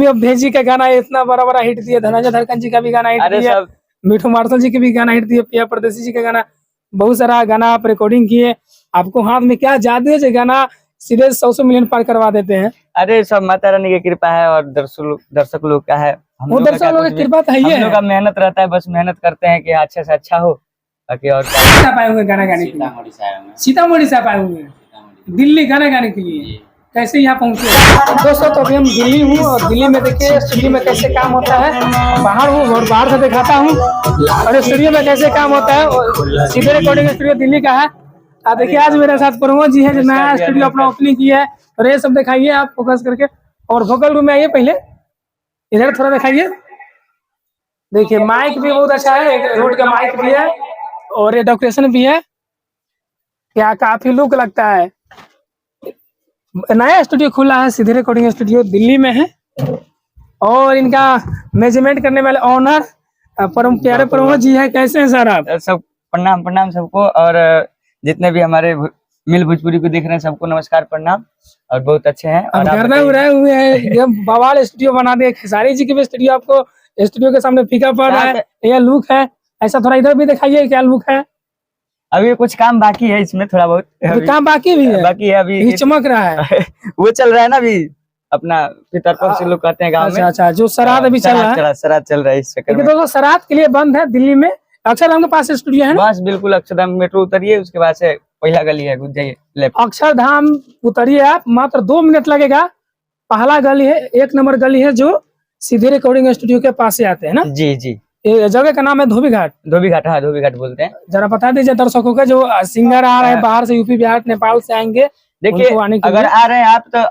अभी अब भेजी का गाना इतना बड़ा बड़ा हिट दिया, धनंजय धड़कन जी का भी गाना हिट दिया, मिठू मार्शल जी के भी गाना हिट दिए, पिया परदेसी जी का गाना, बहुत सारा गाना आप रिकॉर्डिंग किए। आपको हाथ में क्या जादू है जो गाना सीधे 100 मिलियन पार करवा देते हैं? अरे सब माता रानी की कृपा है और दर्शक लोग का है। वो दर्शक लोग की कृपा तो है ही है। हम लोग का मेहनत रहता है, बस मेहनत करते हैं कि अच्छे से अच्छा हो ताकि। और पाए होंगे गाना गाने के लिए? सीतामढ़ी से आए होंगे दिल्ली गाना गाने के लिए, कैसे यहाँ पहुँचे? दोस्तों तो अभी हम दिल्ली हूँ और दिल्ली में देखिए स्टूडियो में कैसे काम होता है। बाहर हूँ और बाहर से दिखाता हूँ और स्टूडियो में कैसे काम होता है। सीधे रिकॉर्डिंग स्टूडियो दिल्ली का है। आप देखिए आज मेरे साथ प्रमोद जी है जो नया स्टूडियो अपना ओपनिंग किया है, और ये सब दिखाइए आप फोकस करके। और वोकल रूम में आइए, पहले इधर थोड़ा दिखाइए। देखिए माइक भी बहुत अच्छा है, एक रोड का माइक भी है और ये डेकोरेशन भी है, क्या काफी लुक लगता है। नया स्टूडियो खुला है, सीधे रिकॉर्डिंग स्टूडियो दिल्ली में है। और इनका मेजरमेंट करने वाले ऑनर परम प्यारे प्रमोद जी है। कैसे हैं सर आप? सब प्रणाम प्रणाम सबको, और जितने भी हमारे मिल भोजपुरी को देख रहे हैं सबको नमस्कार प्रणाम, और बहुत अच्छे हैं। और गर्दा उड़ाए हुए हैं, बवाल स्टूडियो बना दिया। खेसारी जी के भी स्टूडियो आपको स्टूडियो के सामने फीका पड़ रहा है, यह लुक है। ऐसा थोड़ा इधर भी दिखाइए क्या लुक है। अभी कुछ काम बाकी है इसमें, थोड़ा बहुत काम बाकी भी है, बाकी है अभी चमक रहा है। वो चल रहा है ना अभी अपना पितरपक्ष से लोग कहते हैं गांव में। अच्छा, जो श्राद्ध अभी चल रहा है, श्राद्ध चल रहा है इस चक्कर में। दोस्तों श्राद्ध के लिए बंद है दिल्ली में। अक्षरधाम के पास स्टूडियो है ना? बस बिल्कुल, अक्षरधाम मेट्रो उतरिए, उसके बाद से पहला गली है, घुस जाइए लेफ्ट। अक्षरधाम उतरिए आप, मात्र 2 मिनट लगेगा। पहला गली है, 1 नंबर गली है जो सीधे रिकॉर्डिंग स्टूडियो के पास से आते हैं ना? जी जी। ये जगह का नाम है धोबी घाट। धोबी घाट, हाँ धोबी घाट बोलते हैं। जरा बता दीजिए दर्शकों को जो सिंगर आ रहे हैं बाहर से, यूपी बिहार नेपाल से आएंगे। देखिए अगर आ रहे हैं आप तो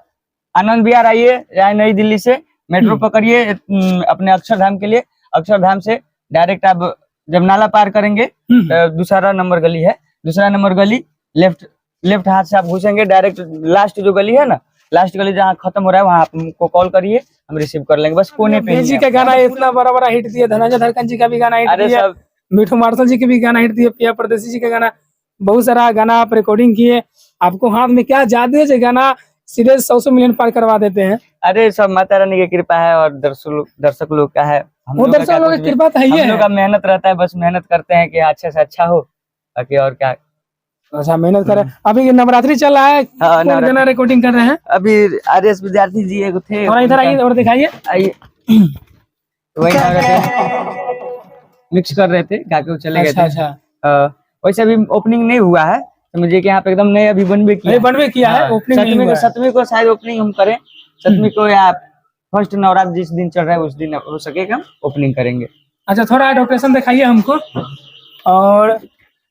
आनंद विहार आइए, या नई दिल्ली से मेट्रो पकड़िए अपने अक्षरधाम के लिए। अक्षरधाम से डायरेक्ट आप जब नाला पार करेंगे तो दूसरा नंबर गली है, दूसरा नंबर गली लेफ्ट हाथ से आप घुसेंगे डायरेक्ट। लास्ट जो गली है ना, लास्ट गली जहाँ खत्म हो रहा है वहाँ आप हमको कॉल करिए, हम रिसीव कर लेंगे। बस कोने पे जी का गाना इतना बड़ा बड़ा हिट दिया, धनंजय धड़कन जी का भी गाना हिट दिया, मिठू मार्शल जी के भी गाना हिट दिया, पिया परदेसी जी का गाना, बहुत सारा गाना आप रिकॉर्डिंग किए। आपको हाथ में क्या जादू है जो गाना सीधे 100 मिलियन पार करवा देते हैं? अरे सब माता रानी की कृपा है और दर्शक लोग का है। वो दर्शक लोग की कृपा तो है ही है। हम लोग का मेहनत रहता है, बस मेहनत करते हैं कि अच्छे से अच्छा हो ताकि। और क्या, अच्छा मेहनत करें। अभी नवरात्रि चल रहा है, गाना रिकॉर्डिंग कर रहे हैं अभी। आरएस विद्यार्थी जी एक थे, थोड़ा इधर आइए और दिखाइए। वही मिक्स कर रहे थे, गा चले गए थे। अच्छा, वैसे अभी ओपनिंग नहीं हुआ है, समझिए कि यहाँ पे एकदम नए अभी बनवे किया है। ओपनिंग 7वीं को शायद ओपनिंग हम करें, 7वीं को या फर्स्ट नवरात्र जिस दिन चल रहा है उस दिन हो सकेगा ओपनिंग करेंगे। अच्छा थोड़ा डेकोरेशन दिखाइए हमको, और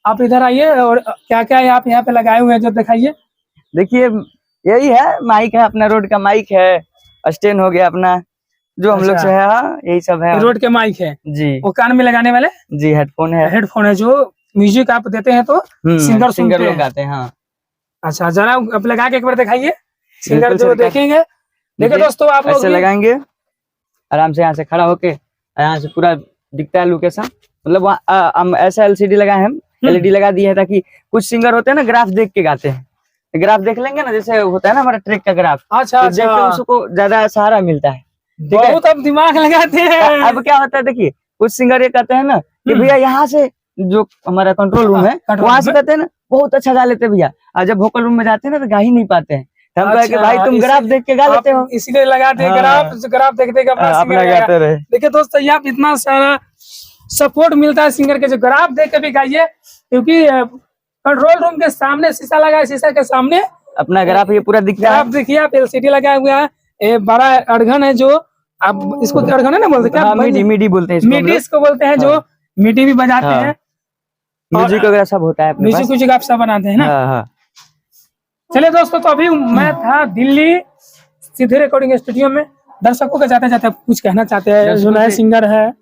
आप इधर आइए। और क्या क्या है आप यहाँ पे लगाए हुए हैं जो दिखाइए। देखिए यही है, माइक है अपना, रोड का माइक है, स्टैंड हो गया अपना जो हम लोग से है, यही सब है। रोड के माइक है जी। वो कान में लगाने वाले? जी हेडफोन है। हेडफोन है जो म्यूजिक आप देते हैं तो सिंगर लोग गाते हैं। हाँ अच्छा जरा आप लगा के एक बार दिखाइए, सिंगर जो देखेंगे। देखिए दोस्तों आप लोग ऐसे लगाएंगे आराम से, यहाँ से खड़ा होके, यहाँ से पूरा दिखता है लोकेशन। मतलब हम ऐसा LCD लगाए हैं, LED लगा दी है ताकि कुछ सिंगर होते हैं ना ग्राफ देख के गाते हैं। ग्राफ देख लेंगे ना, जैसे होता है ना हमारा ट्रैक का ग्राफ। अच्छा तो देख के उसको ज्यादा सहारा मिलता है। बहुत अब दिमाग लगाते हैं। अब क्या होता है, देखिए कुछ सिंगर ये कहते हैं ना कि भैया यहाँ से जो हमारा कंट्रोल रूम है वहां से कहते हैं ना बहुत अच्छा गा लेते भैया, और जब वोकल रूम में जाते हैं ना तो गा ही नहीं पाते हैं। हम कहे कि भाई तुम ग्राफ देख के गा लेते हो, इसीलिए लगाते हैं ग्राफ देखते अपना गाते रहे। देखिए दोस्तों यहाँ इतना सारा सपोर्ट मिलता है सिंगर के, जो ग्राफ देख के भी गाइए, क्योंकि कंट्रोल रूम के सामने शीशा लगा है, शीशा के सामने अपना ग्राफ ये पूरा दिख रहा है। आप देखिए आप LCD लगा हुआ है, ये बड़ा अड़घन है जो आप इसको अड़घन है ना बोलते क्या? मिडी बोलते हैं, मिडी इसको बोलते हैं, जो मिडी भी बजाते हैं, म्यूजिक वगैरह सब होता है, म्यूजिक आप सब बनाते हैं ना। चलिए दोस्तों तो अभी मैं था दिल्ली सीधे रिकॉर्डिंग स्टूडियो में। दर्शकों को जाते जाते कुछ कहना चाहते हैं जो नए सिंगर है?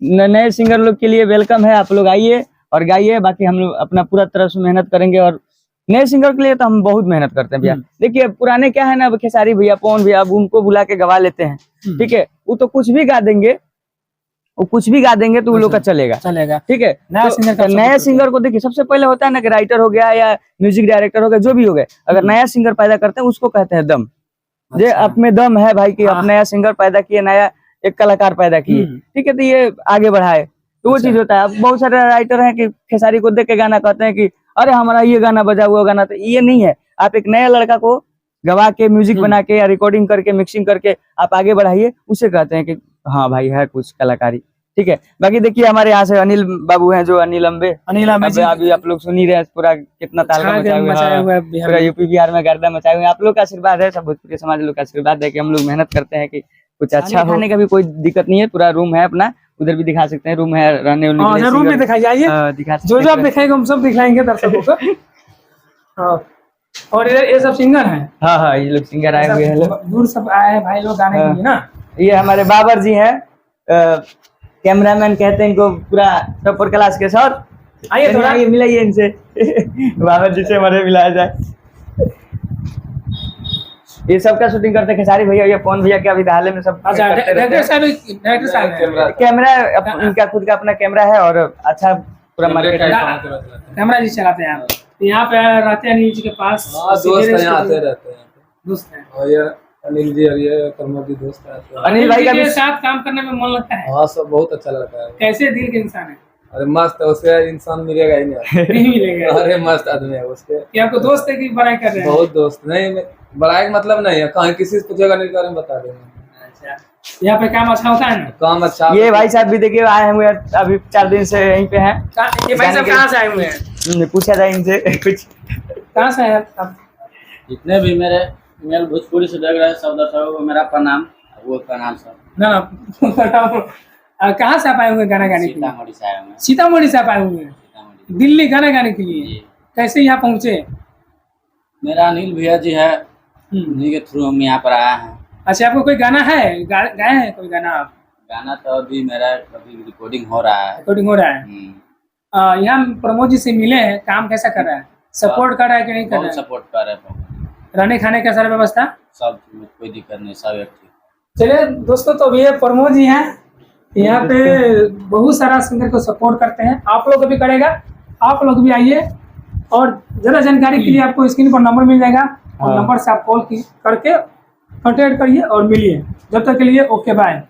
नए सिंगर लोग के लिए वेलकम है, आप लोग आइए और गाइए। बाकी हम लोग अपना पूरा तरह से मेहनत करेंगे, और नए सिंगर के लिए तो हम बहुत मेहनत करते हैं भैया। देखिए पुराने क्या है ना, खेसारी भैया, पवन भैया, अब उनको बुला के गवा लेते हैं, ठीक है। वो तो कुछ भी गा देंगे, वो कुछ भी गा देंगे तो वो लोग का चलेगा, ठीक है। नया सिंगर को देखिए सबसे पहले होता है ना कि राइटर हो गया या म्यूजिक डायरेक्टर हो गया, जो भी हो गया, अगर नया सिंगर पैदा करते हैं उसको कहते हैं दम। ये अपने दम है भाई कि हाँ। आप नया सिंगर पैदा किए, नया एक कलाकार पैदा किए, ठीक है, तो ये आगे बढ़ाए, तो वो चीज होता है। अब बहुत सारे राइटर हैं कि खेसारी को देख के गाना कहते हैं कि अरे हमारा ये गाना बजा, वो गाना, तो ये नहीं है। आप एक नया लड़का को गवा के म्यूजिक बना के या रिकॉर्डिंग करके मिक्सिंग करके आप आगे बढ़ाइए, उसे कहते हैं कि हाँ भाई है कुछ कलाकारी, ठीक है। बाकी देखिए हमारे यहाँ से अनिल बाबू हैं, जो अनिल अम्बे, अभी आप लोग सुन ही रहे हैं, पूरा कितना तालका मचाया हुआ है, पूरा यूपी बिहार में गर्दा मचाए हुए हैं। आप लोग का आशीर्वाद है, सब भोजपुरी समाज लोग का आशीर्वाद है कि हम लोग मेहनत करते हैं कि कुछ अच्छा खाने का भी कोई दिक्कत नहीं है। पूरा रूम है अपना, उधर भी दिखा सकते हैं, रूम है रहने वाले, रूम में दिखाइए, दिखा जो आप दिखाएंगे हम सब दिखाएंगे दर्शकों को। और ये सब सिंगर हैं। हाँ हाँ, ये लोग सिंगर आए हुए हैं, दूर सब आए हैं भाई लोग गाने के लिए ना। ये हमारे बाबर जी हैं, कैमरामैन कहते हैं इनको, पूरा टॉपर क्लास के साथ। आइए थोड़ा ये मिलाइए इनसे बाबर जी से हमारे मिलाया जाए। ये सबका शूटिंग करते हैं खेसारी भैया, ये फोन भैया के अभी हाल में सब। अच्छा, डायरेक्टर साहब कैमरा इनका खुद का अपना कैमरा है और अच्छा पूरा मार्केट कैमरा जी चलाते हैं आप। यहाँ पे रहते हैं अनिल जी के पास। दोस्त हैं, यहाँ आते रहते हैं, दोस्त हैं। और ये अनिल जी और ये प्रमोद जी दोस्त हैं। अनिल भाई के साथ काम करने में मन लगता है। हाँ, सब बहुत अच्छा लगता है। कैसे दिल के इंसान है? अरे मस्त है, उससे इंसान मिलेगा ही नहीं मिलेगा। अरे मस्त आदमी है उसके। कि आपको दोस्त है कि बड़ाई कर रहे हैं? बहुत दोस्त नहीं, बड़ाई मतलब नहीं है, कहीं किसी से पूछेगा नहीं, बारे में बता देंगे। अच्छा, यहाँ पे काम अच्छा होता है ना? काम अच्छा। ये भाई साहब भी देखिए आए हुए अभी 4 दिन से यहीं पे हैं। ये भाई साहब कहाँ से आए हुए हैं? पूछा जाए इनसे कुछ। कहाँ से है आप? जितने भी मेरे भोजपुरी से देख रहे हैं सब दर्शकों को मेरा प्रणाम, वो प्रणाम सब। ना कहाँ से आप आए हुए गाना गाने के लिए? सीतामढ़ी से आए हुए हैं। सीतामढ़ी से आप आए हुए हैं दिल्ली गाना गाने के लिए? कैसे यहाँ पहुँचे? मेरा अनिल भैया जी है, उन्हीं के थ्रू हम यहाँ पर आए हैं। अच्छा, आपको कोई गाना है, गाए हैं कोई गाना आप? गाना तो अभी मेरा अभी रिकॉर्डिंग हो रहा है। रिकॉर्डिंग हो रहा है। यहाँ प्रमोद जी से मिले हैं, काम कैसा कर रहा है? सपोर्ट कर रहा है कि नहीं कर रहा है? सपोर्ट कर रहे हैं। रहने खाने का सारा व्यवस्था सब कोई दिक्कत नहीं, सब एक ठीक। चलिए दोस्तों, तो ये प्रमोद जी हैं, यहाँ पे बहुत सारा सिंगर को सपोर्ट करते हैं। आप लोग भी करेगा, आप लोग भी आइए, और ज़्यादा जानकारी के लिए आपको स्क्रीन पर नंबर मिल जाएगा, और नंबर से आप कॉल करके कॉन्टेक्ट करिए और मिलिए। जब तक के लिए ओके बाय।